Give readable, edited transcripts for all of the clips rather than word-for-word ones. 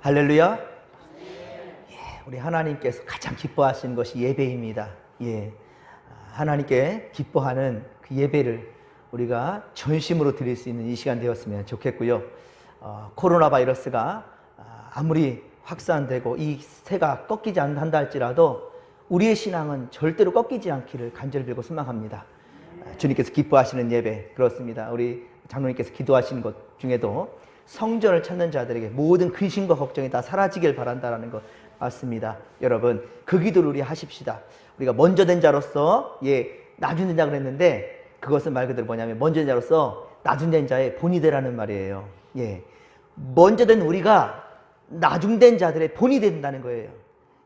할렐루야. 우리 하나님께서 가장 기뻐하시는 것이 예배입니다. 하나님께 기뻐하는 그 예배를 우리가 전심으로 드릴 수 있는 이 시간 되었으면 좋겠고요. 코로나 바이러스가 아무리 확산되고 이 새가 꺾이지 않는다 할지라도 우리의 신앙은 절대로 꺾이지 않기를 간절히 빌고 소망합니다. 주님께서 기뻐하시는 예배, 그렇습니다. 우리 장로님께서 기도하신 것 중에도 성전을 찾는 자들에게 모든 근심과 걱정이 다 사라지길 바란다라는 것 맞습니다. 여러분, 그 기도를 우리 하십시다. 우리가 먼저 된 자로서 나중 된 자 그랬는데, 그것은 말 그대로 뭐냐면 먼저 된 자로서 나중 된 자의 본이 되라는 말이에요. 먼저 된 우리가 나중 된 자들의 본이 된다는 거예요.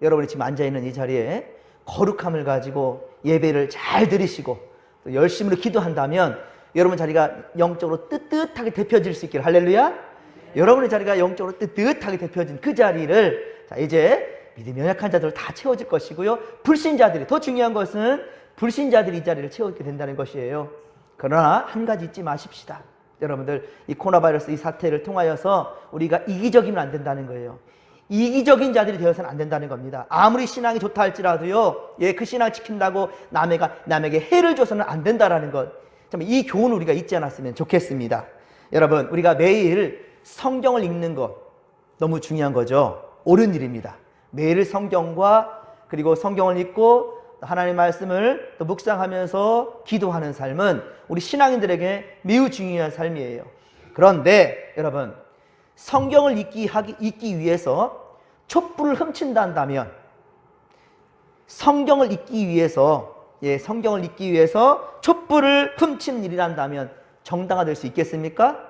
여러분이 지금 앉아있는 이 자리에 거룩함을 가지고 예배를 잘 드리시고 또 열심으로 기도한다면 여러분 자리가 영적으로 뜨뜻하게 데펴질 수 있기를. 할렐루야. 여러분의 자리가 영적으로 뜨뜻하게 데펴진 그 자리를 이제 믿음이 연약한 자들 다 채워질 것이고요. 불신자들이, 더 중요한 것은 불신자들이 이 자리를 채우게 된다는 것이에요. 그러나 한 가지 잊지 마십시다. 여러분들, 이 코로나 바이러스 이 사태를 통하여서 우리가 이기적이면 안 된다는 거예요. 이기적인 자들이 되어서는 안 된다는 겁니다. 아무리 신앙이 좋다 할지라도요, 그 신앙을 지킨다고 남에게 해를 줘서는 안 된다라는 것, 이 교훈을 우리가 잊지 않았으면 좋겠습니다. 여러분, 우리가 매일 성경을 읽는 것 너무 중요한 거죠. 옳은 일입니다. 매일 성경과 그리고 성경을 읽고 하나님의 말씀을 또 묵상하면서 기도하는 삶은 우리 신앙인들에게 매우 중요한 삶이에요. 그런데 여러분, 성경을 읽기 위해서 촛불을 훔친다 한다면, 성경을 읽기 위해서 촛불을 훔치는 일이란다면 정당화될 수 있겠습니까?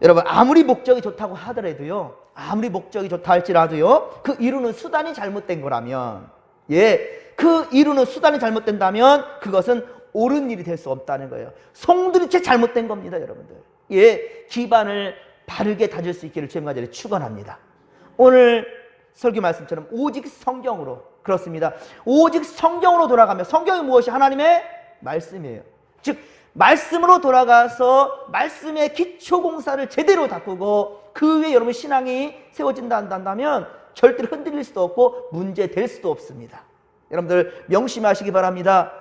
여러분, 아무리 목적이 좋다고 하더라도요, 아무리 목적이 좋다 할지라도요, 그 이루는 수단이 잘못된 거라면, 그 이루는 수단이 잘못된다면 그것은 옳은 일이 될 수 없다는 거예요. 송두리째 잘못된 겁니다, 여러분들. 기반을 바르게 다질 수 있기를 주님과 자리 축원합니다. 오늘 설교 말씀처럼 오직 성경으로, 그렇습니다. 오직 성경으로 돌아가며, 성경이 무엇이? 하나님의 말씀이에요. 즉 말씀으로 돌아가서 말씀의 기초 공사를 제대로 닦고 그 위에 여러분 신앙이 세워진다 한다면 절대로 흔들릴 수도 없고 문제될 수도 없습니다. 여러분들 명심하시기 바랍니다.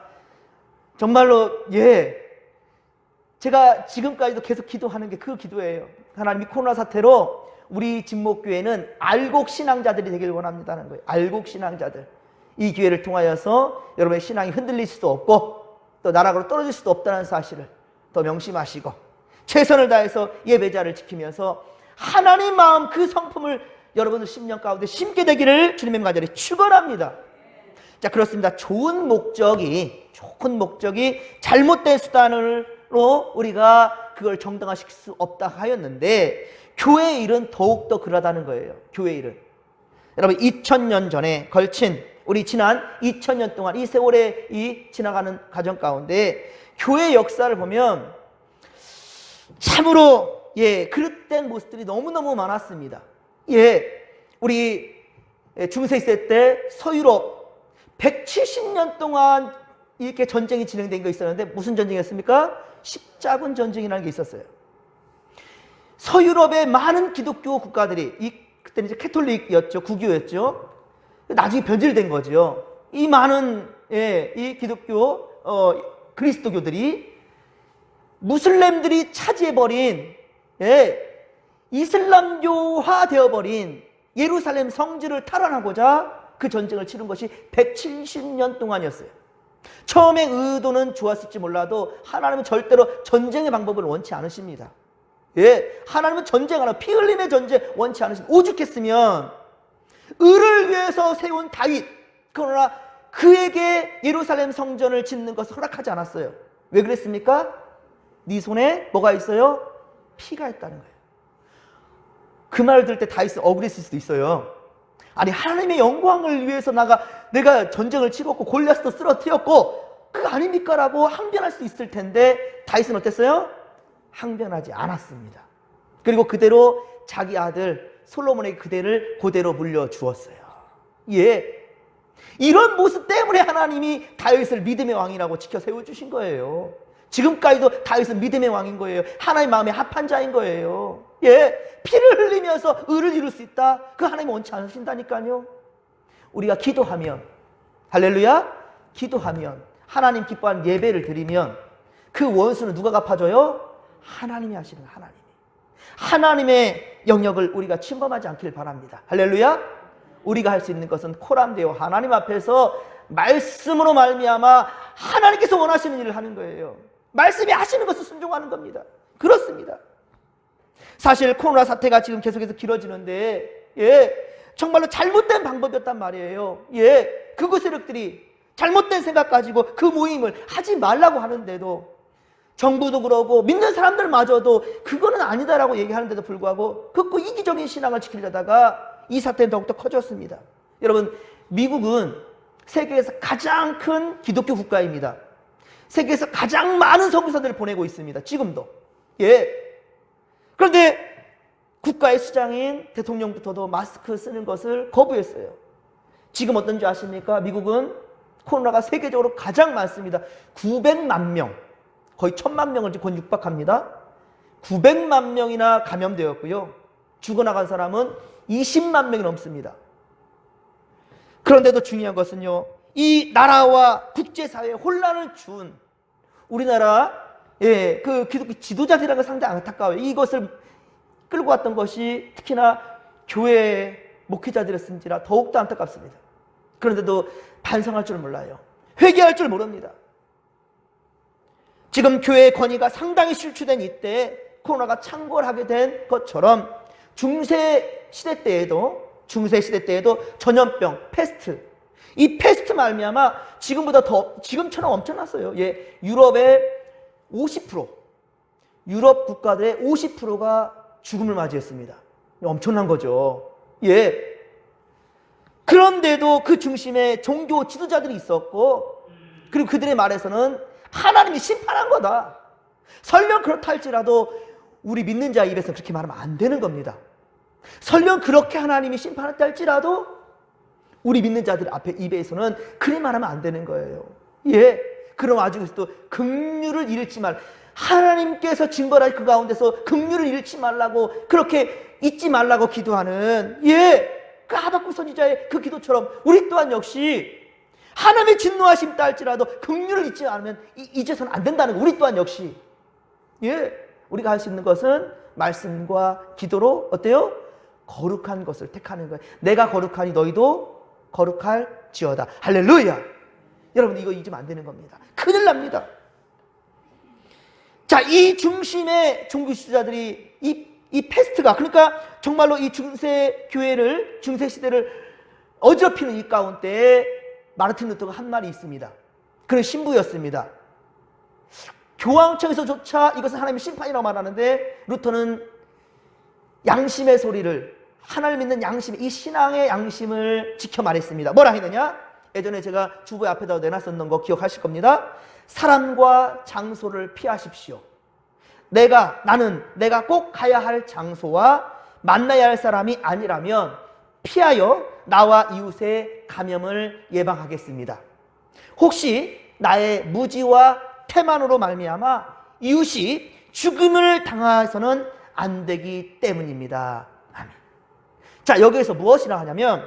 정말로 제가 지금까지도 계속 기도하는 게 그 기도예요. 하나님이 코로나 사태로 우리 진목교회는 알곡 신앙자들이 되길 원합니다는 거예요. 알곡 신앙자들. 이 기회를 통하여서 여러분의 신앙이 흔들릴 수도 없고 또 나락으로 떨어질 수도 없다는 사실을 더 명심하시고 최선을 다해서 예배자를 지키면서 하나님 마음 그 성품을 여러분들 심령 가운데 심게 되기를 주님의 간절히 축원합니다. 자, 그렇습니다. 좋은 목적이 잘못된 수단으로 우리가 그걸 정당화시킬 수 없다 하였는데, 교회의 일은 더욱더 그러다는 거예요. 교회의 일은. 여러분, 2000년 전에 걸친 우리 지난 2000년 동안 이 세월에 지나가는 과정 가운데 교회의 역사를 보면 참으로 그릇된 모습들이 너무너무 많았습니다. 우리 중세시대 때 서유럽 170년 동안 이렇게 전쟁이 진행된 거 있었는데 무슨 전쟁이었습니까? 십자군 전쟁이라는 게 있었어요. 서유럽의 많은 기독교 국가들이, 그때는 이제 캐톨릭이었죠. 구교였죠. 나중에 변질된 거죠. 이 많은 이 기독교 그리스도교들이 무슬림들이 차지해버린 이슬람교화 되어버린 예루살렘 성지를 탈환하고자 그 전쟁을 치른 것이 170년 동안이었어요. 처음에 의도는 좋았을지 몰라도 하나님은 절대로 전쟁의 방법을 원치 않으십니다. 하나님은 전쟁 하나, 피 흘림의 전쟁 원치 않으십니다. 오죽했으면 의를 위해서 세운 다윗, 그러나 그에게 예루살렘 성전을 짓는 것을 허락하지 않았어요. 왜 그랬습니까? 네 손에 뭐가 있어요? 피가 있다는 거예요. 그 말을 들을 때 다윗은 억울했을 수도 있어요. 아니, 하나님의 영광을 위해서 내가 전쟁을 치렀고 골리앗도 쓰러뜨렸고 그거 아닙니까? 라고 항변할 수 있을 텐데 다윗은 어땠어요? 항변하지 않았습니다. 그리고 그대로 자기 아들 솔로몬에게 그대로 물려주었어요. 이런 모습 때문에 하나님이 다윗을 믿음의 왕이라고 지켜 세워주신 거예요. 지금까지도 다윗은 믿음의 왕인 거예요. 하나님 마음에 합한 자인 거예요. 예, 피를 흘리면서 의를 이룰 수 있다. 그 하나님 원치 않으신다니까요. 우리가 기도하면, 할렐루야, 기도하면, 하나님 기뻐하는 예배를 드리면 그 원수는 누가 갚아줘요? 하나님이 하시는 거예요. 하나님의 영역을 우리가 침범하지 않기를 바랍니다. 할렐루야. 우리가 할 수 있는 것은 코람되어 하나님 앞에서 말씀으로 말미암아 하나님께서 원하시는 일을 하는 거예요. 말씀이 하시는 것을 순종하는 겁니다. 그렇습니다. 사실 코로나 사태가 지금 계속해서 길어지는데, 예, 정말로 잘못된 방법이었단 말이에요. 예, 극우 세력들이 잘못된 생각 가지고 그 모임을 하지 말라고 하는데도, 정부도 그러고 믿는 사람들마저도 그거는 아니다라고 얘기하는데도 불구하고 극구 이기적인 신앙을 지키려다가 이 사태는 더욱더 커졌습니다. 여러분, 미국은 세계에서 가장 큰 기독교 국가입니다. 세계에서 가장 많은 선교사들을 보내고 있습니다. 지금도. 예. 그런데 국가의 수장인 대통령부터도 마스크 쓰는 것을 거부했어요. 지금 어떤지 아십니까? 미국은 코로나가 세계적으로 가장 많습니다. 900만 명, 거의 1000만 명을 곧 육박합니다. 900만 명이나 감염되었고요. 죽어나간 사람은 20만 명이 넘습니다. 그런데도 중요한 것은요, 이 나라와 국제사회에 혼란을 준 우리나라, 예, 그 기독교 지도자들이라는 게 상당히 안타까워요. 이것을 끌고 왔던 것이 특히나 교회 목회자들이었은지라 더욱더 안타깝습니다. 그런데도 반성할 줄 몰라요. 회개할 줄 모릅니다. 지금 교회의 권위가 상당히 실추된 이때 코로나가 창궐하게 된 것처럼 중세 시대 때에도 전염병, 패스트, 이 패스트 말미암아 지금보다 더, 지금처럼 엄청났어요. 예, 유럽의 50%, 유럽 국가들의 50%가 죽음을 맞이했습니다. 엄청난 거죠. 예. 그런데도 그 중심에 종교 지도자들이 있었고, 그리고 그들의 말에서는 하나님이 심판한 거다. 설령 그렇다 할지라도 우리 믿는 자 입에서 그렇게 말하면 안 되는 겁니다. 설령 그렇게 하나님이 심판했다 할지라도 우리 믿는 자들 앞에 입에서는 그래 말하면 안 되는 거예요. 예. 그런 와중에서도 긍휼을 잃지 말, 하나님께서 징벌할 그 가운데서 긍휼을 잃지 말라고, 그렇게 잊지 말라고 기도하는, 예, 그 하박국 선지자의 그 기도처럼 우리 또한 역시 하나님의 진노하심 딸지라도 긍휼을 잊지 않으면 잊어서는 안 된다는 거. 우리 또한 역시, 예, 우리가 할 수 있는 것은 말씀과 기도로 어때요? 거룩한 것을 택하는 거예요. 내가 거룩하니 너희도 거룩할지어다. 할렐루야. 여러분, 이거 잊으면 안 되는 겁니다. 큰일 납니다. 자, 이 중심의 종교 지도자들이 이 패스트가, 그러니까 정말로 이 중세 교회를, 중세 시대를 어지럽히는 이 가운데 마르틴 루터가 한 말이 있습니다. 그는 신부였습니다. 교황청에서조차 이것은 하나님의 심판이라고 말하는데, 루터는 양심의 소리를, 하나님 믿는 양심, 이 신앙의 양심을 지켜 말했습니다. 뭐라 했느냐? 예전에 제가 주보의 앞에다 내놨었던 거 기억하실 겁니다. 사람과 장소를 피하십시오. 내가 꼭 가야 할 장소와 만나야 할 사람이 아니라면 피하여 나와 이웃의 감염을 예방하겠습니다. 혹시 나의 무지와 태만으로 말미암아 이웃이 죽음을 당해서는 안 되기 때문입니다. 아멘. 자, 여기에서 무엇이라 하냐면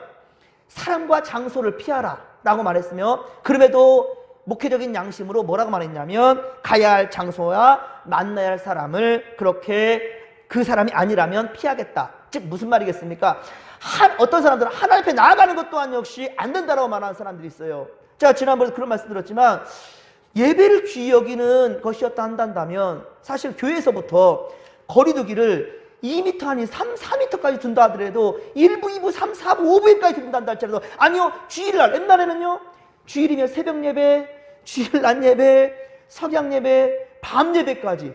사람과 장소를 피하라 라고 말했으며, 그럼에도 목회적인 양심으로 뭐라고 말했냐면 가야 할 장소와 만나야 할 사람을 그렇게 그 사람이 아니라면 피하겠다. 즉 무슨 말이겠습니까? 어떤 사람들은 하나님 앞에 나아가는 것 또한 역시 안 된다라고 말하는 사람들이 있어요. 제가 지난번에 그런 말씀 드렸지만, 예배를 귀히 여기는 것이었다 한다면 사실 교회에서부터 거리두기를 2m 아닌 3, 4m까지 둔다 하더라도 1부, 2부, 3, 4부, 5부까지 둔다 할지라도, 아니요, 주일날, 옛날에는요, 주일이면 새벽 예배, 주일 낮 예배, 석양 예배, 밤 예배까지,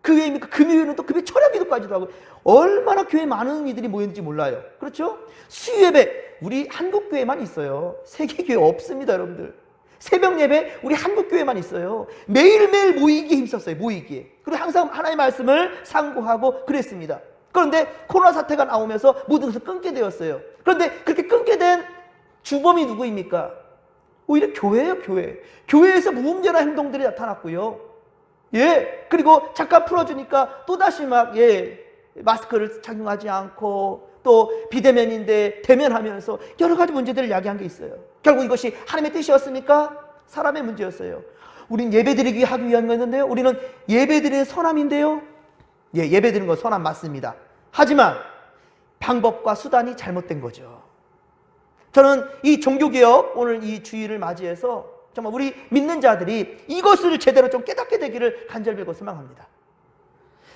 그 외에 금요일은 또 금요 철야 기도까지도 하고, 얼마나 교회에 많은 이들이 모였는지 몰라요. 그렇죠? 수요 예배, 우리 한국 교회만 있어요. 세계 교회 없습니다, 여러분들. 새벽 예배, 우리 한국 교회만 있어요. 매일매일 모이기에 힘썼어요, 모이기에. 그리고 항상 하나님의 말씀을 상고하고 그랬습니다. 그런데 코로나 사태가 나오면서 모든 것을 끊게 되었어요. 그런데 그렇게 끊게 된 주범이 누구입니까? 오히려 교회예요, 교회. 교회에서 무분별한 행동들이 나타났고요. 예. 그리고 잠깐 풀어주니까 또다시 막, 예, 마스크를 착용하지 않고 또 비대면인데 대면하면서 여러 가지 문제들을 야기한 게 있어요. 결국 이것이 하나님의 뜻이었습니까? 사람의 문제였어요. 우린 예배드리기 하기 위한 거였는데요. 우리는 예배드리는 선함인데요. 예, 예배드리는 건 선함 맞습니다. 하지만 방법과 수단이 잘못된 거죠. 저는 이 종교개혁 오늘 이 주일을 맞이해서 정말 우리 믿는 자들이 이것을 제대로 좀 깨닫게 되기를 간절히 빌고 소망합니다.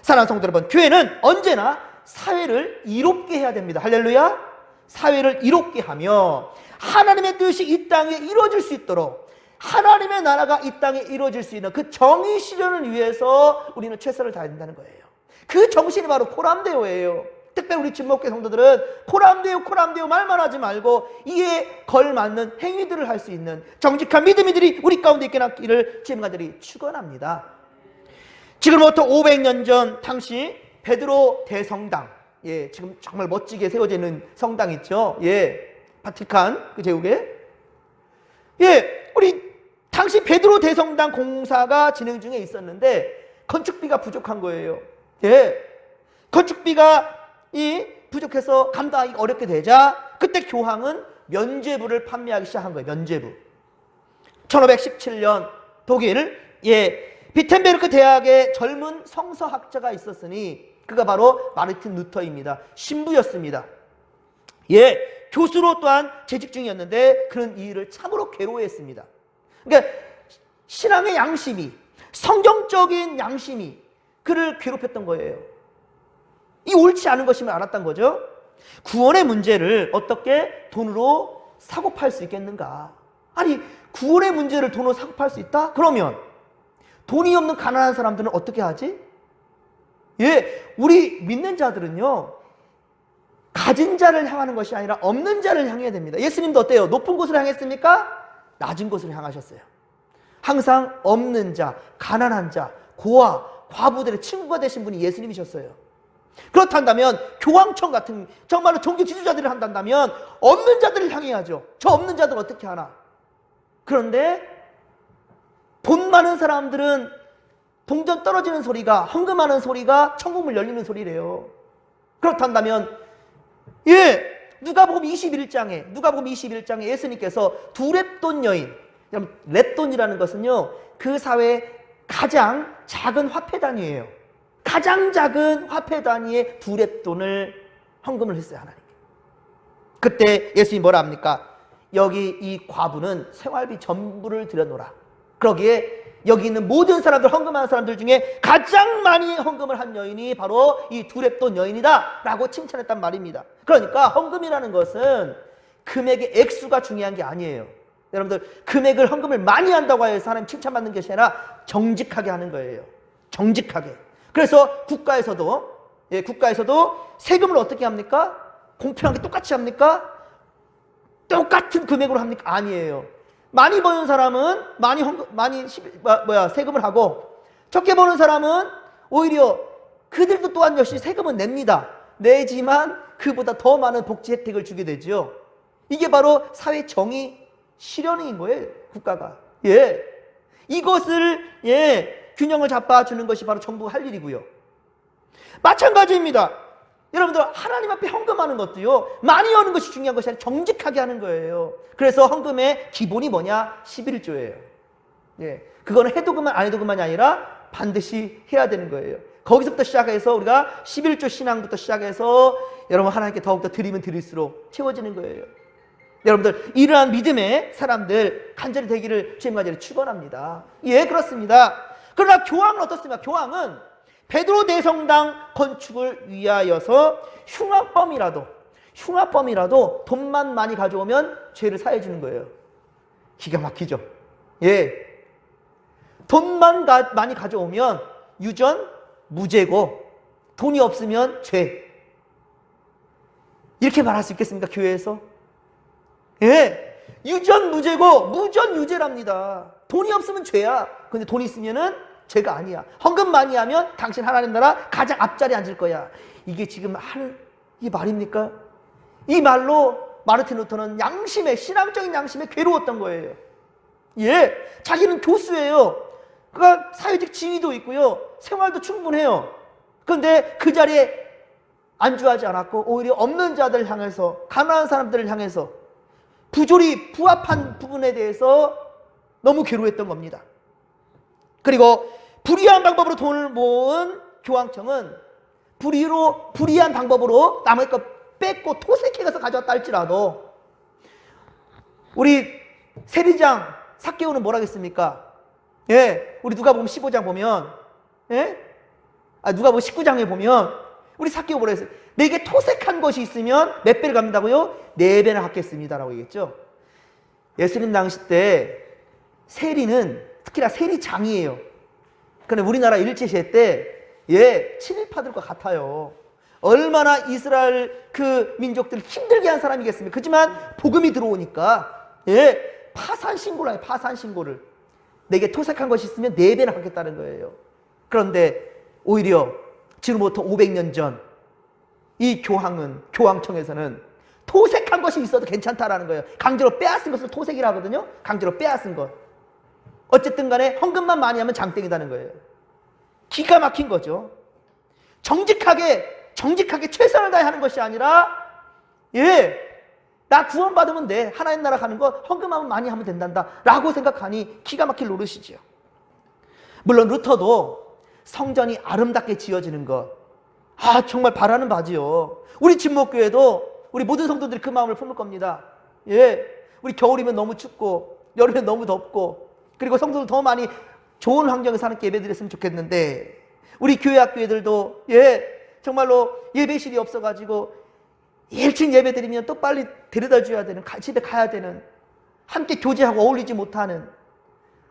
사랑하는 성도 여러분, 교회는 언제나 사회를 이롭게 해야 됩니다. 할렐루야. 사회를 이롭게 하며 하나님의 뜻이 이 땅에 이루어질 수 있도록 하나님의 나라가 이 땅에 이루어질 수 있는 그 정의 실현을 위해서 우리는 최선을 다해야 된다는 거예요. 그 정신이 바로 코람데오예요. 특별히 우리 진목회 성도들은 코람데오 말만 하지 말고 이에 걸맞는 행위들을 할 수 있는 정직한 믿음이들이 우리 가운데 있게 낳기를 지금까지 축원합니다. 지금부터 500년 전 당시 베드로 대성당, 예, 지금 정말 멋지게 세워져 있는 성당 있죠. 예, 바티칸 그 제국에, 예, 우리 당시 베드로 대성당 공사가 진행 중에 있었는데 건축비가 부족한 거예요. 예, 건축비가 부족해서 감당하기 어렵게 되자 그때 교황은 면죄부를 판매하기 시작한 거예요. 면죄부. 1517년 독일 비텐베르크 대학의 젊은 성서학자가 있었으니 그가 바로 마르틴 루터입니다. 신부였습니다. 예, 교수로 또한 재직 중이었는데 그는 이 일을 참으로 괴로워했습니다. 그러니까 신앙의 양심이, 성경적인 양심이 그를 괴롭혔던 거예요. 이 옳지 않은 것임을 알았던 거죠. 구원의 문제를 어떻게 돈으로 사고 팔 수 있겠는가? 아니, 구원의 문제를 돈으로 사고 팔 수 있다? 그러면 돈이 없는 가난한 사람들은 어떻게 하지? 예, 우리 믿는 자들은요, 가진 자를 향하는 것이 아니라 없는 자를 향해야 됩니다. 예수님도 어때요? 높은 곳을 향했습니까? 낮은 곳을 향하셨어요. 항상 없는 자, 가난한 자, 고아, 과부들의 친구가 되신 분이 예수님이셨어요. 그렇다면 교황청 같은 정말로 종교 지도자들을 한다면 없는 자들을 향해야죠. 저 없는 자들 어떻게 하나? 그런데 돈 많은 사람들은 동전 떨어지는 소리가, 헌금하는 소리가 천국문 열리는 소리래요. 그렇다면 누가복음 21장에 예수님께서 두 렙돈 여인, 렙돈이라는 것은요, 그 사회의 가장 작은 화폐 단위예요. 가장 작은 화폐 단위의 두 렙돈을 헌금을 했어요, 하나님께. 그때 예수님이 뭐라 합니까? 여기 이 과부는 생활비 전부를 들여놓으라. 그러기에 여기 있는 모든 사람들, 헌금하는 사람들 중에 가장 많이 헌금을 한 여인이 바로 이 두 렙돈 여인이다 라고 칭찬했단 말입니다. 그러니까 헌금이라는 것은 금액의 액수가 중요한 게 아니에요. 여러분들, 금액을 헌금을 많이 한다고 해서 하나님 칭찬받는 것이 아니라 정직하게 하는 거예요. 정직하게. 그래서 국가에서도 세금을 어떻게 합니까? 공평하게 똑같이 합니까? 똑같은 금액으로 합니까? 아니에요. 많이 버는 사람은 세금을 하고, 적게 버는 사람은 오히려 그들도 또한 역시 세금은 냅니다. 내지만 그보다 더 많은 복지 혜택을 주게 되죠. 이게 바로 사회 정의 실현인 거예요, 국가가. 예. 이것을 균형을 잡아주는 것이 바로 정부가 할 일이고요. 마찬가지입니다. 여러분들, 하나님 앞에 헌금하는 것도요, 많이 하는 것이 중요한 것이 아니라 정직하게 하는 거예요. 그래서 헌금의 기본이 뭐냐? 11조예요. 예. 그거는 해도 그만 안 해도 그만이 아니라 반드시 해야 되는 거예요. 거기서부터 시작해서 우리가 11조 신앙부터 시작해서 여러분 하나님께 더욱더 드리면 드릴수록 채워지는 거예요. 여러분들, 이러한 믿음의 사람들 간절히 되기를 주님과 저를 축원합니다. 예, 그렇습니다. 그러나 교황은 어떻습니까? 교황은 베드로 대성당 건축을 위하여서 흉악범이라도 돈만 많이 가져오면 죄를 사해주는 거예요. 기가 막히죠. 예, 돈만 많이 가져오면 유전 무죄고 돈이 없으면 죄. 이렇게 말할 수 있겠습니까? 교회에서? 예, 유전 무죄고 무전 유죄랍니다. 돈이 없으면 죄야. 근데 돈이 있으면은 죄가 아니야. 헌금 많이 하면 당신 하나님 나라 가장 앞자리에 앉을 거야. 이게 지금 하는 이 말입니까? 이 말로 마르틴 루터는 신앙적인 양심에 괴로웠던 거예요. 예, 자기는 교수예요. 그가 사회적 지위도 있고요, 생활도 충분해요. 그런데 그 자리에 안주하지 않았고 오히려 없는 자들 향해서, 가난한 사람들을 향해서 부조리 부합한 부분에 대해서 너무 괴로웠던 겁니다. 그리고 불의한 방법으로 돈을 모은 교황청은 불의한 방법으로 남의 거 뺏고 토색해가서 가져왔다 할지라도 우리 세리장 삭개오는 뭐라 했습니까? 예, 우리 누가복음 15장 보면, 예? 누가복음 19장에 보면 우리 삭개오 뭐라 했어요? 내게 토색한 것이 있으면 몇 배를 갚는다고요? 4배나 갚겠습니다라고 얘기했죠. 예수님 당시 때 세리는 특히나 세리장이에요. 그런데 우리나라 일제시대 때 친일파들과 같아요. 얼마나 이스라엘 그 민족들을 힘들게 한 사람이겠습니까? 그렇지만 복음이 들어오니까 파산 신고를 해요. 파산 신고를. 내게 토색한 것이 있으면 4배나 갚겠다는 거예요. 그런데 오히려 지금부터 500년 전 이 교황청에서는 토색한 것이 있어도 괜찮다라는 거예요. 강제로 빼앗은 것을 토색이라 하거든요. 강제로 빼앗은 것. 어쨌든 간에 헌금만 많이 하면 장땡이다는 거예요. 기가 막힌 거죠. 정직하게 최선을 다해 하는 것이 아니라 나 구원받으면 돼. 하나님 나라 가는 거 헌금하면 많이 하면 된단다 라고 생각하니 기가 막힐 노릇이죠. 물론 루터도 성전이 아름답게 지어지는 것 정말 바라는 바지요. 우리 진목교회도 우리 모든 성도들이 그 마음을 품을 겁니다. 우리 겨울이면 너무 춥고 여름엔 너무 덥고 그리고 성도들 더 많이 좋은 환경에서 하나님께 예배드렸으면 좋겠는데 우리 교회 학교애들도 정말로 예배실이 없어가지고 1층 예배 드리면 또 빨리 데려다 줘야 되는, 집에 가야 되는, 함께 교제하고 어울리지 못하는,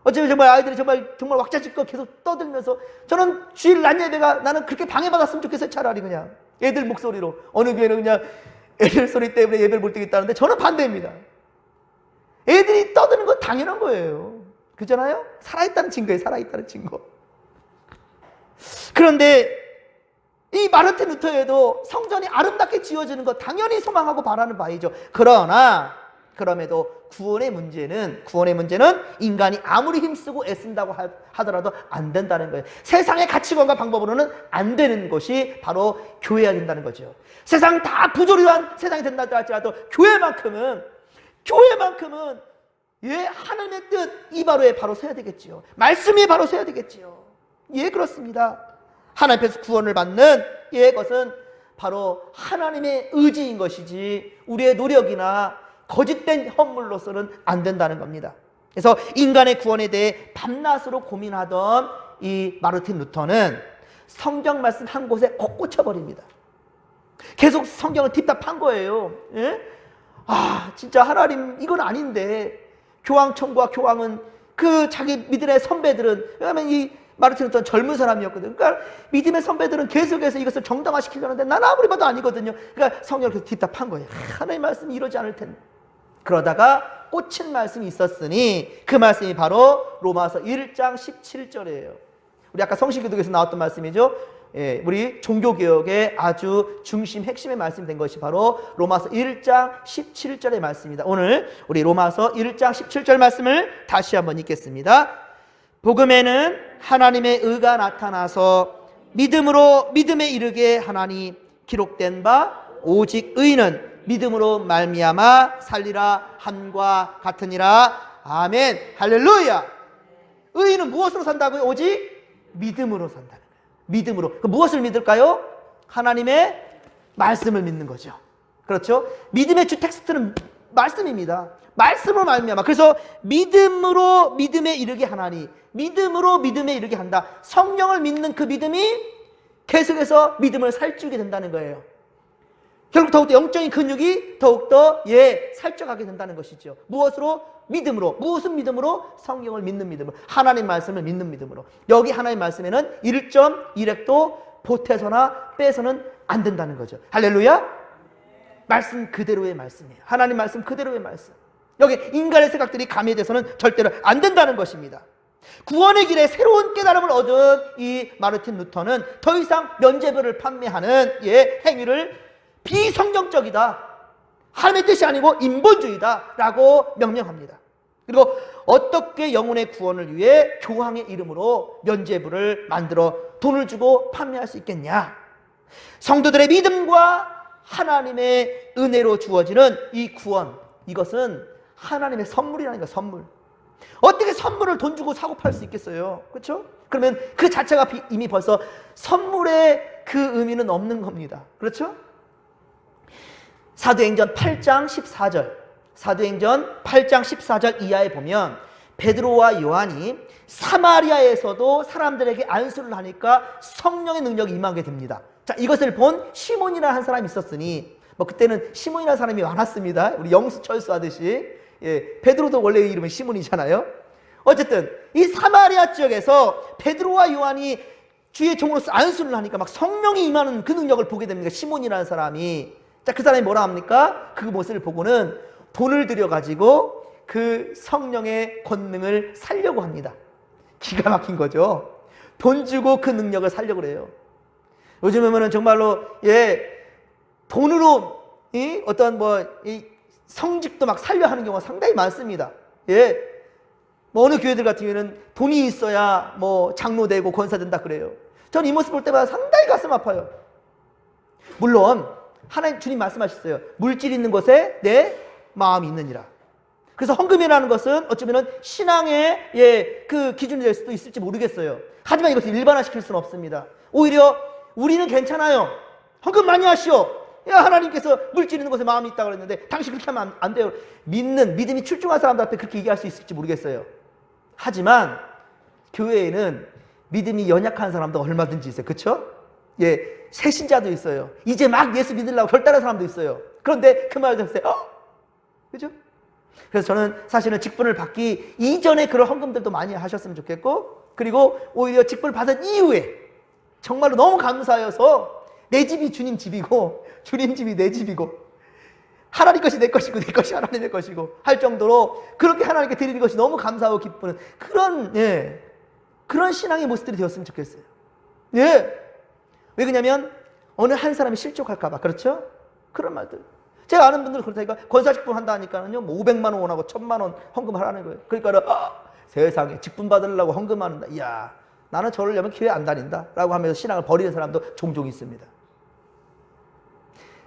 어쩌면 정말 아이들이 정말 왁자지껄 계속 떠들면서 저는 주일 낮 예배가 나는 그렇게 방해받았으면 좋겠어요. 차라리 그냥 애들 목소리로. 어느 교회는 그냥 애들 소리 때문에 예배를 못 드리겠다는데 저는 반대입니다. 애들이 떠드는 건 당연한 거예요. 그렇잖아요? 살아있다는 증거예요. 살아있다는 증거. 그런데 이 마르틴 루터에도 성전이 아름답게 지어지는 것 당연히 소망하고 바라는 바이죠. 그럼에도 구원의 문제는 인간이 아무리 힘쓰고 애쓴다고 하더라도 안 된다는 거예요. 세상의 가치관과 방법으로는 안 되는 것이 바로 교회여야 된다는 거죠. 세상 다 부조리한 세상이 된다 할지라도 교회만큼은 하나님의 뜻 이 바로에 바로 서야 되겠지요. 말씀이 바로 서야 되겠지요. 그렇습니다. 하나님 앞에서 구원을 받는 것은 바로 하나님의 의지인 것이지 우리의 노력이나 거짓된 헌물로서는 안 된다는 겁니다. 그래서 인간의 구원에 대해 밤낮으로 고민하던 이 마르틴 루터는 성경 말씀 한 곳에 콕 꽂혀버립니다. 계속 성경을 딥답한 거예요. 진짜 하나님 이건 아닌데 교황청과 교황은 그 자기 믿음의 선배들은 왜냐하면 이 마르틴 루터는 젊은 사람이었거든요. 그러니까 믿음의 선배들은 계속해서 이것을 정당화시키려는데 나는 아무리 봐도 아니거든요. 그러니까 성경을 계속 딥답한 거예요. 하나님의 말씀이 이러지 않을 텐데. 그러다가 꽂힌 말씀이 있었으니 그 말씀이 바로 로마서 1장 17절이에요. 우리 아까 성신교독에서 나왔던 말씀이죠. 우리 종교개혁의 아주 중심 핵심의 말씀이 된 것이 바로 로마서 1장 17절의 말씀입니다. 오늘 우리 로마서 1장 17절 말씀을 다시 한번 읽겠습니다. 복음에는 하나님의 의가 나타나서 믿음에 이르게 하나니 기록된 바 오직 의인은 믿음으로 말미암아 살리라 함과 같으니라. 아멘. 할렐루야. 의인은 무엇으로 산다고요? 오직 믿음으로 산다는 거예요. 믿음으로. 무엇을 믿을까요? 하나님의 말씀을 믿는 거죠. 그렇죠? 믿음의 주 텍스트는 말씀입니다. 말씀으로 말미암아. 그래서 믿음으로 믿음에 이르게 하나니, 믿음으로 믿음에 이르게 한다. 성령을 믿는 그 믿음이 계속해서 믿음을 살찌우게 된다는 거예요. 결국 더욱더 영적인 근육이 더욱더 살쪄가게 된다는 것이죠. 무엇으로? 믿음으로. 무슨 믿음으로? 성경을 믿는 믿음으로. 하나님 말씀을 믿는 믿음으로. 여기 하나님 말씀에는 1.1획도 보태서나 빼서는 안 된다는 거죠. 할렐루야. 말씀 그대로의 말씀이에요. 하나님 말씀 그대로의 말씀. 여기 인간의 생각들이 가미돼서는 절대로 안 된다는 것입니다. 구원의 길에 새로운 깨달음을 얻은 이 마르틴 루터는 더 이상 면죄부를 판매하는 행위를 비성경적이다, 하나님의 뜻이 아니고 인본주의다 라고 명령합니다. 그리고 어떻게 영혼의 구원을 위해 교황의 이름으로 면죄부를 만들어 돈을 주고 판매할 수 있겠냐. 성도들의 믿음과 하나님의 은혜로 주어지는 이 구원, 이것은 하나님의 선물이라니까, 선물. 어떻게 선물을 돈 주고 사고 팔 수 있겠어요? 그렇죠? 그러면 그 자체가 이미 벌써 선물의 그 의미는 없는 겁니다. 그렇죠? 사도행전 8장 14절, 사도행전 8장 14절 이하에 보면 베드로와 요한이 사마리아에서도 사람들에게 안수를 하니까 성령의 능력이 임하게 됩니다. 자, 이것을 본 시몬이라는 한 사람이 있었으니, 뭐 그때는 시몬이라는 사람이 많았습니다. 우리 영수철수 하듯이. 예, 베드로도 원래 이름은 시몬이잖아요. 어쨌든 이 사마리아 지역에서 베드로와 요한이 주의 종으로서 안수를 하니까 막 성령이 임하는 그 능력을 보게 됩니다. 시몬이라는 사람이. 자, 그 사람이 뭐라 합니까? 그 모습을 보고는 돈을 들여가지고 그 성령의 권능을 살려고 합니다. 기가 막힌 거죠. 돈 주고 그 능력을 살려고 그래요. 요즘에 보면은 정말로, 예, 돈으로 이 어떤 이 성직도 막 살려 하는 경우가 상당히 많습니다. 예. 뭐 어느 교회들 같은 경우에는 돈이 있어야 뭐 장로 되고 권사 된다 그래요. 전 이 모습 볼 때마다 상당히 가슴 아파요. 물론 하나님 주님 말씀하셨어요. 물질 있는 곳에 내 마음이 있느니라. 그래서 헌금이라는 것은 어쩌면 신앙의, 예, 그 기준이 될 수도 있을지 모르겠어요. 하지만 이것을 일반화시킬 수는 없습니다. 오히려 우리는 괜찮아요. 헌금 많이 하시오. 야, 하나님께서 물질 있는 곳에 마음이 있다고 그랬는데 당신 그렇게 하면 안 돼요. 믿음이 출중한 사람들한테 그렇게 얘기할 수 있을지 모르겠어요. 하지만 교회에는 믿음이 연약한 사람도 얼마든지 있어요. 그렇죠? 예, 새신자도 있어요. 이제 막 예수 믿으려고 결단한 사람도 있어요. 그런데 그 말을 들었어요. 그죠? 그래서 저는 사실은 직분을 받기 이전에 그런 헌금들도 많이 하셨으면 좋겠고, 그리고 오히려 직분을 받은 이후에 정말로 너무 감사해서 내 집이 주님 집이고 주님 집이 내 집이고 하나님 것이 내 것이고 내 것이 하나님의 것이고 할 정도로 그렇게 하나님께 드리는 것이 너무 감사하고 기쁘는 그런, 예, 그런 신앙의 모습들이 되었으면 좋겠어요. 예. 왜 그러냐면 어느 한 사람이 실족할까 봐. 그렇죠? 그런 말들. 제가 아는 분들은 그렇다니까 권사 직분 한다 하니까는요, 뭐 500만 원하고 1000만 원 헌금을 하라는 거예요. 그러니까는 세상에 직분 받으려고 헌금하는다. 이야, 나는 저러려면 교회 안 다닌다 라고 하면서 신앙을 버리는 사람도 종종 있습니다.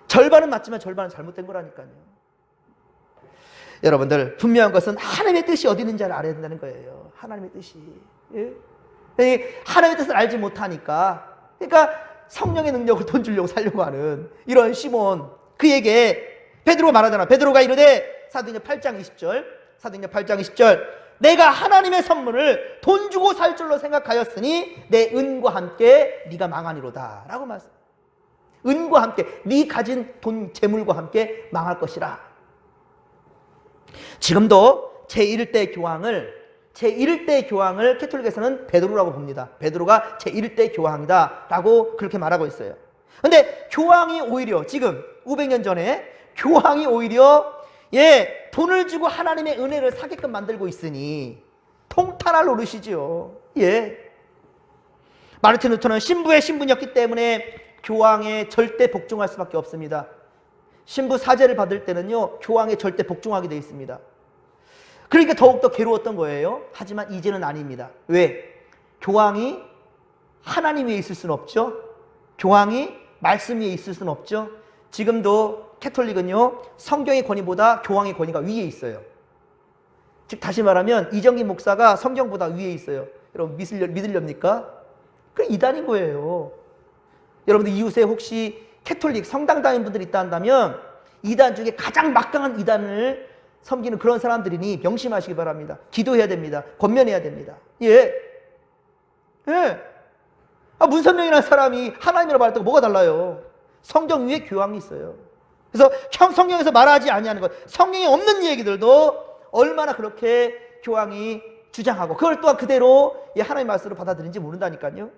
절반은 맞지만 절반은 잘못된 거라니까요. 여러분들, 분명한 것은 하나님의 뜻이 어디 있는지를 알아야 된다는 거예요. 하나님의 뜻이. 예? 하나님의 뜻을 알지 못하니까, 그러니까 성령의 능력을 돈 주려고 살려고 하는 이런 시몬, 그에게 베드로가 말하잖아. 베드로가 이르되, 사도행전 8장 20절, 사도행전 8장 20절, 내가 하나님의 선물을 돈 주고 살 줄로 생각하였으니 내 은과 함께 네가 망하니로다 라고 말씀. 은과 함께, 네 가진 돈 재물과 함께 망할 것이라. 지금도 제1대 교황을 캐톨릭에서는 베드로라고 봅니다. 베드로가 제1대 교황이다 라고 그렇게 말하고 있어요. 근데 교황이 오히려 지금 500년 전에 교황이 오히려, 예, 돈을 주고 하나님의 은혜를 사게끔 만들고 있으니 통탄할 노릇이지요. 예. 마르틴 루터는 신부의 신분이었기 때문에 교황에 절대 복종할 수밖에 없습니다. 신부 사제를 받을 때는요, 교황에 절대 복종하게 되어 있습니다. 그러니까 더욱더 괴로웠던 거예요. 하지만 이제는 아닙니다. 왜? 교황이 하나님 위에 있을 수는 없죠. 교황이 말씀 위에 있을 수는 없죠. 지금도 캐톨릭은요, 성경의 권위보다 교황의 권위가 위에 있어요. 즉 다시 말하면 이정기 목사가 성경보다 위에 있어요. 여러분 믿으렵니까? 그게 이단인 거예요. 여러분들 이웃에 혹시 캐톨릭 성당 다니는 분들이 있다 한다면 이단 중에 가장 막강한 이단을 섬기는 그런 사람들이니 명심하시기 바랍니다. 기도해야 됩니다. 권면해야 됩니다. 예. 예. 문선명이라는 사람이 하나님이라고 말했다고 뭐가 달라요? 성경 위에 교황이 있어요. 그래서 성경에서 말하지 아니하는 것, 성경에 없는 얘기들도 얼마나 그렇게 교황이 주장하고 그걸 또한 그대로 하나님의 말씀으로 받아들인지 모른다니까요.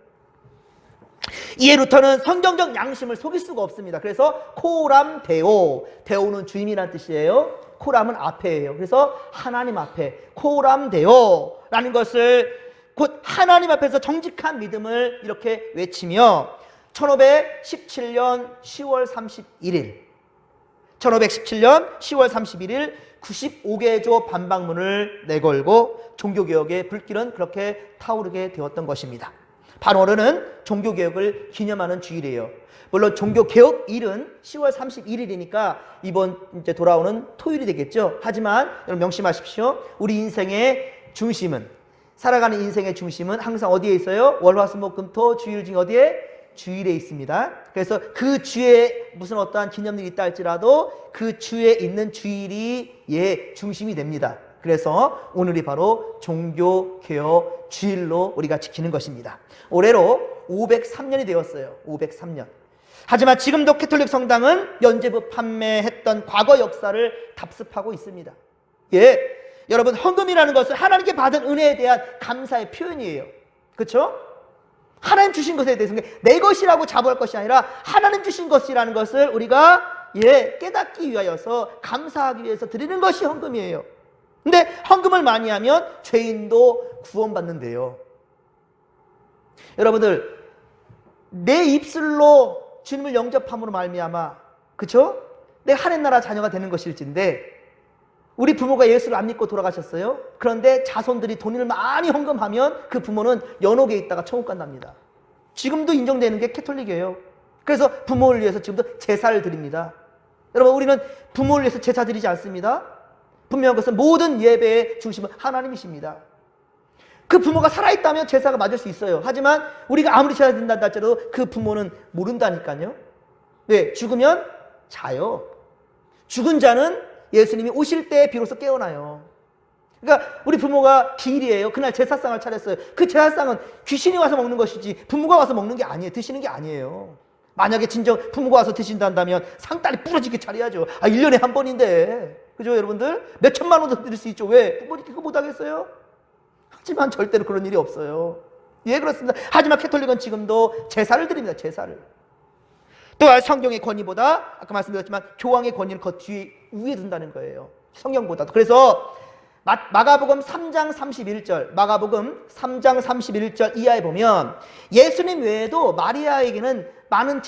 이에 루터는 성경적 양심을 속일 수가 없습니다. 그래서 코람 데오, 데오는 주님이라는 뜻이에요. 코람은 앞에예요. 그래서 하나님 앞에 코람 데오라는 것을 곧 하나님 앞에서 정직한 믿음을 이렇게 외치며 1517년 10월 31일 1517년 10월 31일 95개조 반박문을 내걸고 종교개혁의 불길은 그렇게 타오르게 되었던 것입니다. 8월은 종교개혁을 기념하는 주일이에요. 물론 종교개혁일은 10월 31일이니까 이번 이제 돌아오는 토요일이 되겠죠. 하지만 여러분 명심하십시오. 우리 인생의 중심은, 살아가는 인생의 중심은 항상 어디에 있어요? 월화수목금토 주일 중에 어디에? 주일에 있습니다. 그래서 그 주에 무슨 어떠한 기념일이 있다 할지라도 그 주에 있는 주일이 중심이 됩니다. 그래서 오늘이 바로 종교개혁 주일로 우리가 지키는 것입니다. 올해로 503년이 되었어요. 503년. 하지만 지금도 캐톨릭 성당은 연제부 판매했던 과거 역사를 답습하고 있습니다. 여러분, 헌금이라는 것은 하나님께 받은 은혜에 대한 감사의 표현이에요. 그렇죠? 하나님 주신 것에 대해서 내 것이라고 자부할 것이 아니라 하나님 주신 것이라는 것을 우리가 깨닫기 위하여서 감사하기 위해서 드리는 것이 헌금이에요. 근데 헌금을 많이 하면 죄인도 구원받는데요. 여러분들, 내 입술로 주님을 영접함으로 말미암아, 그렇죠? 내 하늘 나라 자녀가 되는 것일진데, 우리 부모가 예수를 안 믿고 돌아가셨어요. 그런데 자손들이 돈을 많이 헌금하면 그 부모는 연옥에 있다가 천국 간답니다. 지금도 인정되는 게 캐톨릭이에요. 그래서 부모를 위해서 지금도 제사를 드립니다. 여러분, 우리는 부모를 위해서 제사 드리지 않습니다. 분명한 것은 모든 예배의 중심은 하나님이십니다. 그 부모가 살아있다면 제사가 맞을 수 있어요. 하지만 우리가 아무리 제사 드린다 할지라도 그 부모는 모른다니까요. 왜? 죽으면 자요. 죽은 자는 예수님이 오실 때 비로소 깨어나요. 그러니까 우리 부모가 기일이에요. 그날 제사상을 차렸어요. 그 제사상은 귀신이 와서 먹는 것이지 부모가 와서 먹는 게 아니에요. 드시는 게 아니에요. 만약에 진정 부모가 와서 드신다면 상다리 부러지게 차려야죠. 1년에 한 번인데. 그죠, 여러분들? 몇 천만 원도 드릴 수 있죠. 왜? 부모님 그거 못하겠어요? 하지만 절대로 그런 일이 없어요. 그렇습니다. 하지만 캐톨릭은 지금도 제사를 드립니다. 제사를. 또한 성경의 권위보다 아까 말씀드렸지만 교황의 권위를 그 위에 둔다는 거예요. 성경보다도. 그래서 마가복음 3장 31절, 마가복음 3장 31절 이하에 보면 예수님 외에도 마리아에게는 많은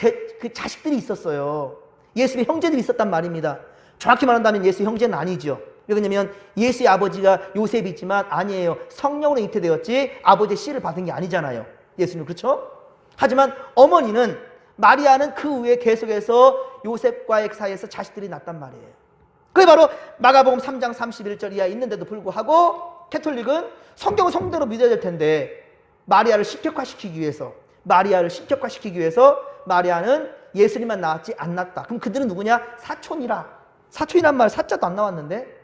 자식들이 있었어요. 예수의 형제들이 있었단 말입니다. 정확히 말한다면 예수의 형제는 아니죠. 왜냐면 예수의 아버지가 요셉이지만 아니에요. 성령으로 잉태되었지 아버지의 씨를 받은 게 아니잖아요. 예수님, 그렇죠? 하지만 어머니는, 마리아는 그 후에 계속해서 요셉과의 사이에서 자식들이 낳았단 말이에요. 그게 바로 마가복음 3장 31절 이하에 있는데도 불구하고 캐톨릭은 성경은 성대로 믿어야 될 텐데 마리아를 신격화시키기 위해서 마리아는 예수님만 낳았지 안 낳았다. 그럼 그들은 누구냐? 사촌이란 말 사자도 안 나왔는데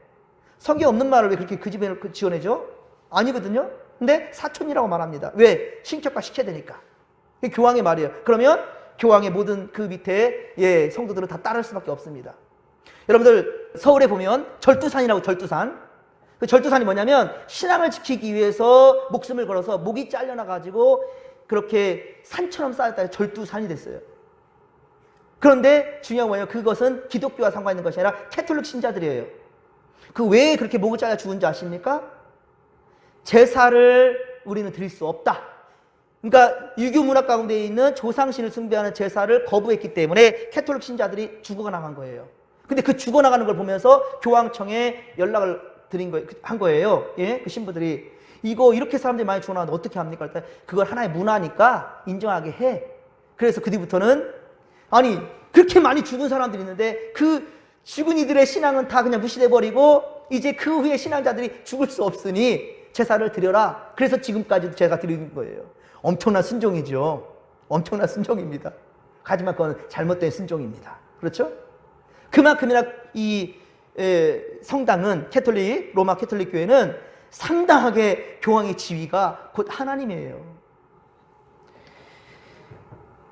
성경 없는 말을 왜 그렇게 그 집에 지어내죠? 아니거든요. 근데 사촌이라고 말합니다. 왜? 신격화시켜야 되니까. 이게 교황의 말이에요. 그러면 교황의 모든 그 밑에 성도들은 다 따를 수밖에 없습니다. 여러분들, 서울에 보면 절두산이라고, 절두산. 그 절두산이 뭐냐면 신앙을 지키기 위해서 목숨을 걸어서 목이 잘려나가지고 그렇게 산처럼 쌓였다 해서 절두산이 됐어요. 그런데 중요한 거예요. 그것은 기독교와 상관있는 것이 아니라 캐톨릭 신자들이에요. 그 왜 그렇게 목을 잘라 죽은지 아십니까? 제사를 우리는 드릴 수 없다. 그러니까 유교 문화 가운데 있는 조상신을 숭배하는 제사를 거부했기 때문에 캐톨릭 신자들이 죽어나간 거예요. 근데 그 죽어나가는 걸 보면서 교황청에 연락을 한 거예요. 그 신부들이. 이거 이렇게 사람들이 많이 죽어나가는데 어떻게 합니까? 일단 그걸 하나의 문화니까 인정하게 해. 그래서 그 뒤부터는, 아니 그렇게 많이 죽은 사람들이 있는데 그 죽은 이들의 신앙은 다 그냥 무시돼버리고 이제 그 후에 신앙자들이 죽을 수 없으니 제사를 드려라. 그래서 지금까지도 제가 드리는 거예요. 엄청난 순종이죠. 엄청난 순종입니다. 하지만 그건 잘못된 순종입니다. 그렇죠? 그만큼이나 이 성당은, 로마 캐톨릭 교회는 상당하게 교황의 지위가 곧 하나님이에요.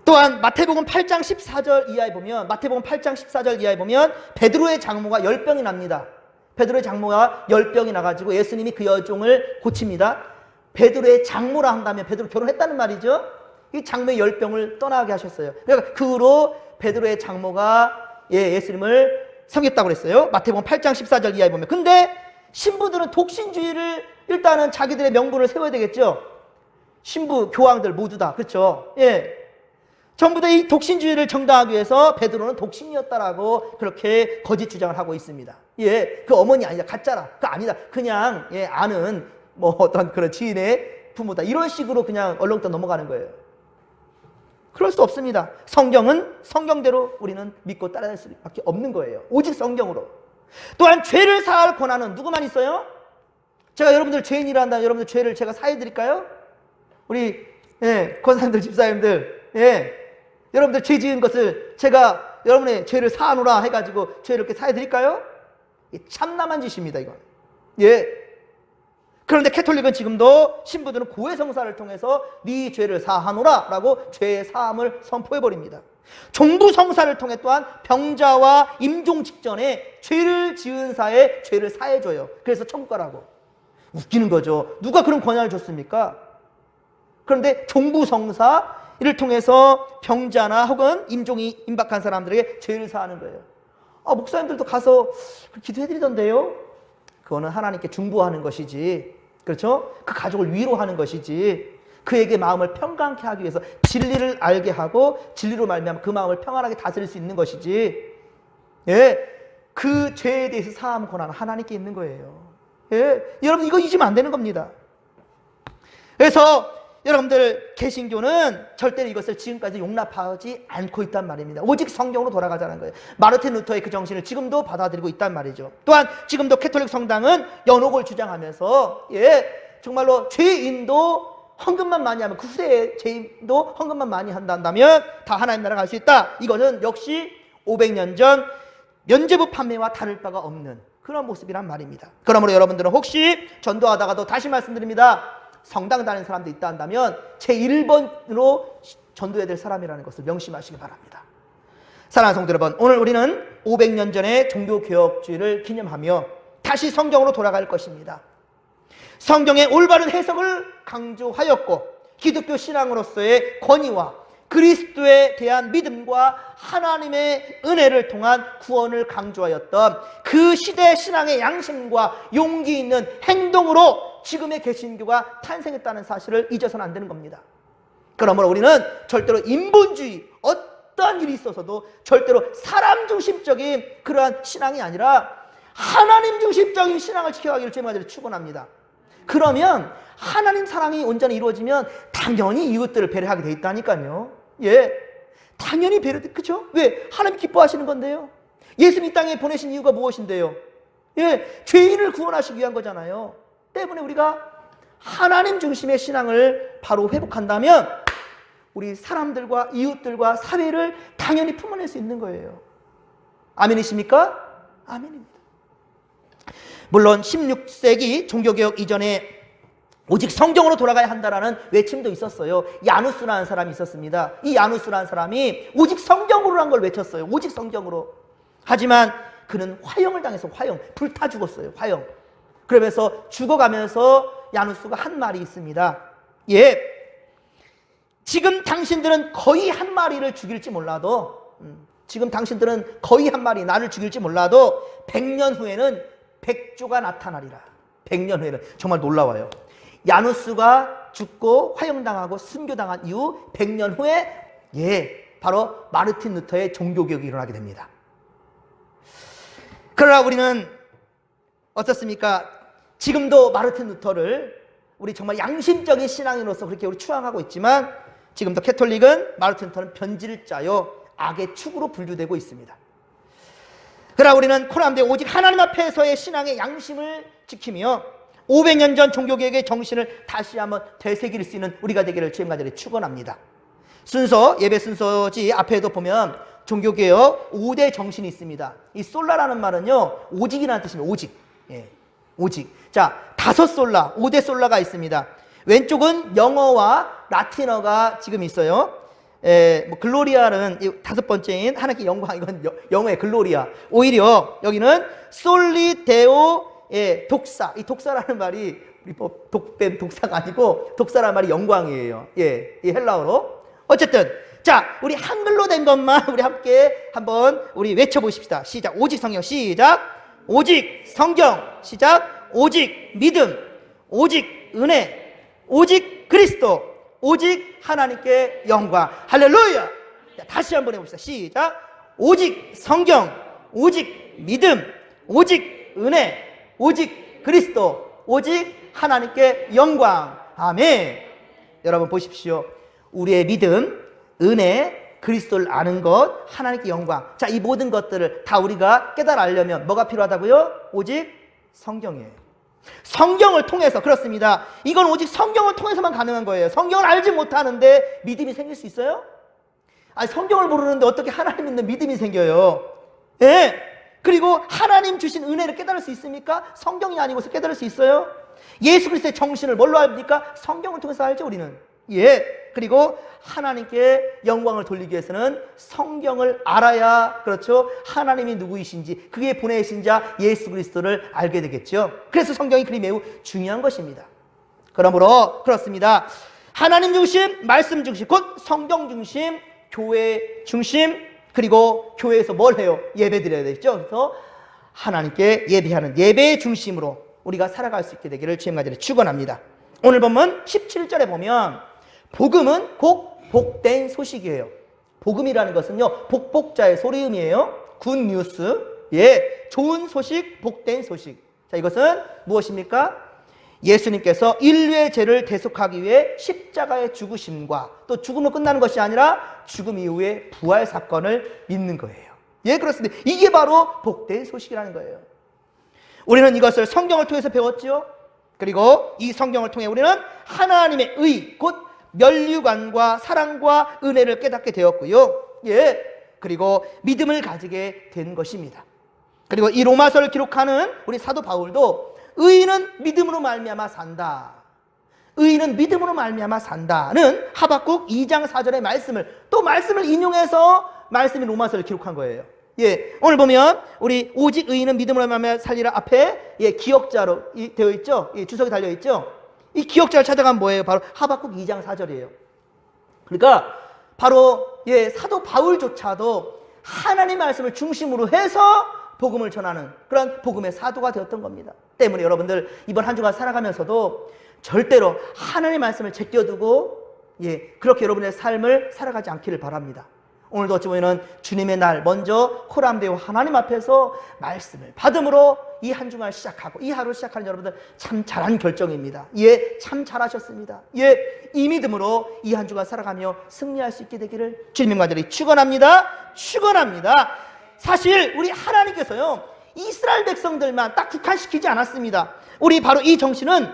또한 마태복음 8장 14절 이하에 보면 베드로의 장모가 열병이 납니다. 베드로의 장모가 열병이 나가지고 예수님이 그 여종을 고칩니다. 베드로의 장모라 한다면 베드로 결혼했다는 말이죠. 이 장모의 열병을 떠나게 하셨어요. 그러니까 그 후로 베드로의 장모가 예수님을 섬겼다고 그랬어요. 마태복음 8장 14절 이하에 보면. 근데 신부들은 독신주의를 일단은 자기들의 명분을 세워야 되겠죠. 신부, 교황들 모두 다. 그렇죠? 전부 다 이 독신주의를 정당하기 위해서 베드로는 독신이었다라고 그렇게 거짓 주장을 하고 있습니다. 그 어머니 아니다. 가짜라. 그 아니다. 그냥 아는 어떤 그런 지인의 부모다. 이런 식으로 그냥 얼렁뚱 넘어가는 거예요. 그럴 수 없습니다. 성경은 성경대로 우리는 믿고 따라갈 수밖에 없는 거예요. 오직 성경으로. 또한 죄를 사할 권한은 누구만 있어요? 제가 여러분들 죄인이라 한다면 여러분들 죄를 제가 사해드릴까요? 우리 권사님들, 집사님들, 여러분들 죄 지은 것을 제가 여러분의 죄를 사하노라 해가지고 죄를 이렇게 사해드릴까요? 참남한 짓입니다, 이건. 그런데 캐톨릭은 지금도 신부들은 고해성사를 통해서 네 죄를 사하노라 라고 죄의 사함을 선포해버립니다. 종부성사를 통해 또한 병자와 임종 직전에 죄를 지은 사의 죄를 사해줘요. 그래서 천국 가라고. 웃기는 거죠. 누가 그런 권한을 줬습니까? 그런데 종부성사를 통해서 병자나 혹은 임종이 임박한 사람들에게 죄를 사하는 거예요. 목사님들도 가서 기도해드리던데요? 그거는 하나님께 중보하는 것이지, 그렇죠? 그 가족을 위로하는 것이지, 그에게 마음을 평강케 하기 위해서 진리를 알게 하고 진리로 말미암아 그 마음을 평안하게 다스릴 수 있는 것이지, 그 죄에 대해서 사함 권한은 하나님께 있는 거예요. 여러분, 이거 잊으면 안 되는 겁니다. 그래서 여러분들 개신교는 절대로 이것을 지금까지 용납하지 않고 있단 말입니다. 오직 성경으로 돌아가자는 거예요. 마르틴 루터의 그 정신을 지금도 받아들이고 있단 말이죠. 또한 지금도 캐톨릭 성당은 연옥을 주장하면서 정말로 죄인도 헌금만 많이 하면, 그 후대에 죄인도 헌금만 많이 한다면 다 하나님 나라 갈 수 있다. 이거는 역시 500년 전 면죄부 판매와 다를 바가 없는 그런 모습이란 말입니다. 그러므로 여러분들은 혹시 전도하다가도 다시 말씀드립니다. 성당 다니는 사람도 있다 한다면 제1번으로 전도해야 될 사람이라는 것을 명심하시기 바랍니다. 사랑하는 성도 여러분, 오늘 우리는 500년 전의 종교개혁주의를 기념하며 다시 성경으로 돌아갈 것입니다. 성경의 올바른 해석을 강조하였고 기독교 신앙으로서의 권위와 그리스도에 대한 믿음과 하나님의 은혜를 통한 구원을 강조하였던 그 시대 신앙의 양심과 용기 있는 행동으로 지금의 개신교가 탄생했다는 사실을 잊어서는 안 되는 겁니다. 그러므로 우리는 절대로 인본주의, 어떠한 일이 있어서도 절대로 사람 중심적인 그러한 신앙이 아니라 하나님 중심적인 신앙을 지켜가기를 주님과 축원합니다. 그러면 하나님 사랑이 온전히 이루어지면 당연히 이웃들을 배려하게 돼 있다니까요. 당연히 그렇죠? 왜? 하나님 기뻐하시는 건데요. 예수님 이 땅에 보내신 이유가 무엇인데요? 죄인을 구원하시기 위한 거잖아요. 때문에 우리가 하나님 중심의 신앙을 바로 회복한다면 우리 사람들과 이웃들과 사회를 당연히 품어낼 수 있는 거예요. 아멘이십니까? 아멘입니다. 물론 16세기 종교개혁 이전에 오직 성경으로 돌아가야 한다라는 외침도 있었어요. 야누스라는 사람이 있었습니다. 이 야누스라는 사람이 오직 성경으로라는 걸 외쳤어요. 오직 성경으로. 하지만 그는 화형을 당해서 불타 죽었어요. 화형. 그러면서 죽어가면서 야누스가 한 말이 있습니다. 지금 당신들은 거의 한 마리를 죽일지 몰라도, 지금 당신들은 거의 한 마리 나를 죽일지 몰라도 100년 후에는 백조가 나타나리라. 100년 후에는. 정말 놀라워요. 야누스가 죽고 화형당하고 순교당한 이후 100년 후에 바로 마르틴 루터의 종교개혁이 일어나게 됩니다. 그러나 우리는 어떻습니까? 지금도 마르틴 루터를 우리 정말 양심적인 신앙인으로서 그렇게 우리 추앙하고 있지만 지금도 캐톨릭은 마르틴 루터는 변질자요 악의 축으로 분류되고 있습니다. 그러나 우리는 코람데 오직 하나님 앞에서의 신앙의 양심을 지키며 500년 전 종교개혁의 정신을 다시 한번 되새길 수 있는 우리가 되기를 주님과 축원합니다. 순서, 예배 순서지 앞에도 보면 종교개혁 5대 정신이 있습니다. 이 솔라라는 말은요, 오직이라는 뜻입니다. 오직. 오직. 자, 5솔라, 5대 솔라가 있습니다. 왼쪽은 영어와 라틴어가 지금 있어요. 글로리아는 5번째인 하나님께 영광, 이건 영어의 글로리아. 오히려 여기는 솔리데오 독사. 이 독사라는 말이 우리 독뱀 독사가 아니고 독사라는 말이 영광이에요. 이 헬라어로. 어쨌든 자, 우리 한글로 된 것만 우리 함께 한번 우리 외쳐보십시다. 시작. 오직 성경. 시작. 오직 성경. 시작. 오직 믿음. 오직 은혜. 오직 그리스도. 오직 하나님께 영광. 할렐루야. 자, 다시 한번 해봅시다. 시작. 오직 성경. 오직 믿음. 오직 은혜. 오직 그리스도. 오직 하나님께 영광. 아멘. 여러분 보십시오. 우리의 믿음, 은혜, 그리스도를 아는 것, 하나님께 영광. 자, 이 모든 것들을 다 우리가 깨달아 알려면 뭐가 필요하다고요? 오직 성경이에요. 성경을 통해서. 그렇습니다. 이건 오직 성경을 통해서만 가능한 거예요. 성경을 알지 못하는데 믿음이 생길 수 있어요? 아니, 성경을 모르는데 어떻게 하나님 믿는 믿음이 생겨요? 예. 그리고 하나님 주신 은혜를 깨달을 수 있습니까? 성경이 아니고서 깨달을 수 있어요? 예수 그리스도의 정신을 뭘로 압니까? 성경을 통해서 알죠, 우리는. 예. 그리고 하나님께 영광을 돌리기 위해서는 성경을 알아야, 그렇죠, 하나님이 누구이신지, 그게 보내신 자 예수 그리스도를 알게 되겠죠. 그래서 성경이 그리 매우 중요한 것입니다. 그러므로 그렇습니다. 하나님 중심, 말씀 중심, 곧 성경 중심, 교회 중심, 그리고 교회에서 뭘 해요? 예배 드려야 되겠죠. 그래서 하나님께 예배하는 예배 중심으로 우리가 살아갈 수 있게 되기를 주님 간절히 축원합니다. 오늘 본문 17절에 보면 복음은 곧 복된 소식이에요. 복음이라는 것은요, 복복자의 소리음이에요. 굿뉴스. 예, 좋은 소식, 복된 소식. 자, 이것은 무엇입니까? 예수님께서 인류의 죄를 대속하기 위해 십자가의 죽으심과 또 죽음으로 끝나는 것이 아니라 죽음 이후에 부활 사건을 믿는 거예요. 예, 그렇습니다. 이게 바로 복된 소식이라는 거예요. 우리는 이것을 성경을 통해서 배웠죠. 그리고 이 성경을 통해 우리는 하나님의 의, 곧 면류관과 사랑과 은혜를 깨닫게 되었고요. 예, 그리고 믿음을 가지게 된 것입니다. 그리고 이 로마서를 기록하는 우리 사도 바울도 의인은 믿음으로 말미암아 산다. 의인은 믿음으로 말미암아 산다는 하박국 2장 4절의 말씀을 인용해서 말씀이 로마서를 기록한 거예요. 예, 오늘 보면 우리 오직 의인은 믿음으로 말미암아 살리라 앞에 기역자로 되어 있죠. 주석이 달려 있죠. 이 기역자를 찾아가면 뭐예요? 바로 하박국 2장 4절이에요. 그러니까 바로 사도 바울조차도 하나님의 말씀을 중심으로 해서 복음을 전하는 그런 복음의 사도가 되었던 겁니다. 때문에 여러분들 이번 한 주간 살아가면서도 절대로 하나님의 말씀을 제껴두고 그렇게 여러분의 삶을 살아가지 않기를 바랍니다. 오늘도 어찌 보면 주님의 날 먼저 호람되어 하나님 앞에서 말씀을 받음으로 이 한 주간 시작하고 이 하루 시작하는 여러분들 참 잘한 결정입니다. 예, 참 잘하셨습니다. 예, 이 믿음으로 이 한 주간 살아가며 승리할 수 있게 되기를 주님의 간절히 축원합니다. 축원합니다. 사실 우리 하나님께서요, 이스라엘 백성들만 딱 국한시키지 않았습니다. 우리 바로 이 정신은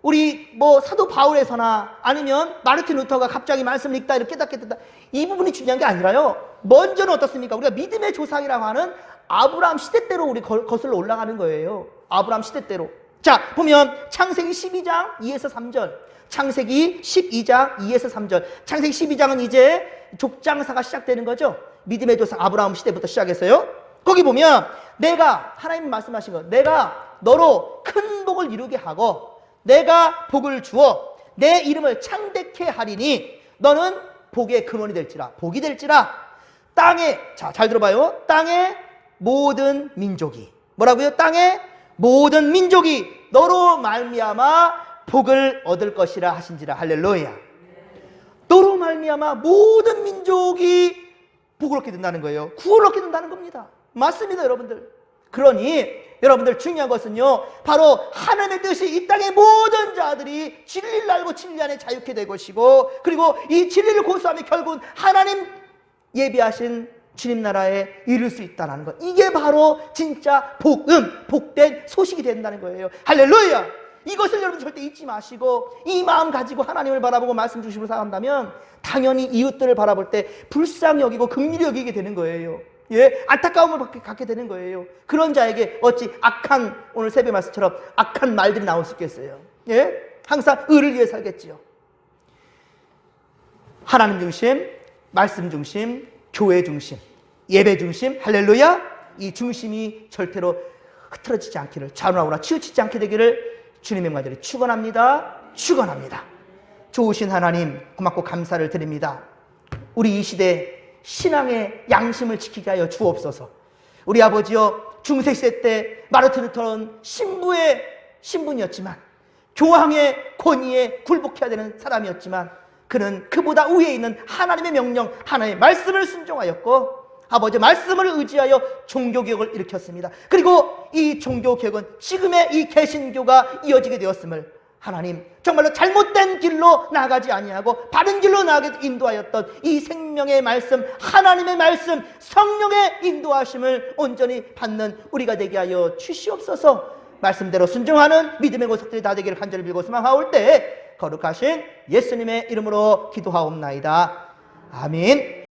우리 사도 바울에서나 아니면 마르틴 루터가 갑자기 말씀을 읽다 이렇게 깨닫게 된다, 이 부분이 중요한 게 아니라요, 먼저는 어떻습니까? 우리가 믿음의 조상이라고 하는 아브라함 시대대로 우리 거슬러 올라가는 거예요. 아브라함 시대대로. 자, 보면 창세기 12장 2에서 3절, 창세기 12장 2에서 3절. 창세기 12장은 이제 족장사가 시작되는 거죠. 믿음의 조상 아브라함 시대부터 시작해서요. 거기 보면 내가, 하나님 말씀하신 거, 내가 너로 큰 복을 이루게 하고 내가 복을 주어 내 이름을 창대케 하리니 너는 복의 근원이 될지라, 복이 될지라. 땅에, 자, 잘 들어봐요. 땅의 모든 민족이, 뭐라고요? 땅의 모든 민족이 너로 말미암아 복을 얻을 것이라 하신지라. 할렐루야. 너로 말미암아 모든 민족이 복을 얻게 된다는 거예요. 구원을 얻게 된다는 겁니다. 맞습니다, 여러분들. 그러니 여러분들 중요한 것은요, 바로 하나님의 뜻이 이 땅의 모든 자들이 진리를 알고 진리 안에 자유케 될 것이고, 그리고 이 진리를 고수하며 결국은 하나님 예비하신 주님 나라에 이룰 수 있다는 것, 이게 바로 진짜 복음, 복된 소식이 된다는 거예요. 할렐루야. 이것을 여러분 절대 잊지 마시고 이 마음 가지고 하나님을 바라보고 말씀 중심으로 살아간다면 당연히 이웃들을 바라볼 때 불쌍히 여기고 긍휼히 여기게 되는 거예요. 예, 안타까움을 갖게 되는 거예요. 그런 자에게 어찌 악한, 오늘 새벽 말씀처럼 악한 말들이 나올 수 있겠어요? 예, 항상 의를 위해 살겠지요. 하나님 중심, 말씀 중심, 교회 중심, 예배 중심, 할렐루야. 이 중심이 절대로 흐트러지지 않기를, 좌우나우나 치우치지 않게 되기를 주님의 말들이 축원합니다. 축원합니다. 좋으신 하나님 고맙고 감사를 드립니다. 우리 이 시대 신앙의 양심을 지키게 하여 주옵소서. 우리 아버지여, 중세시대 때 마르틴 루터는 신부의 신분이었지만, 교황의 권위에 굴복해야 되는 사람이었지만, 그는 그보다 위에 있는 하나님의 명령, 하나님의 말씀을 순종하였고, 아버지 말씀을 의지하여 종교개혁을 일으켰습니다. 그리고 이 종교개혁은 지금의 이 개신교가 이어지게 되었음을 하나님, 정말로 잘못된 길로 나가지 아니하고 바른 길로 나가게 인도하였던 이 생명의 말씀, 하나님의 말씀, 성령의 인도하심을 온전히 받는 우리가 되게 하여 주시옵소서. 말씀대로 순종하는 믿음의 고속들이 다 되기를 간절히 빌고 소망하올 때 거룩하신 예수님의 이름으로 기도하옵나이다. 아멘.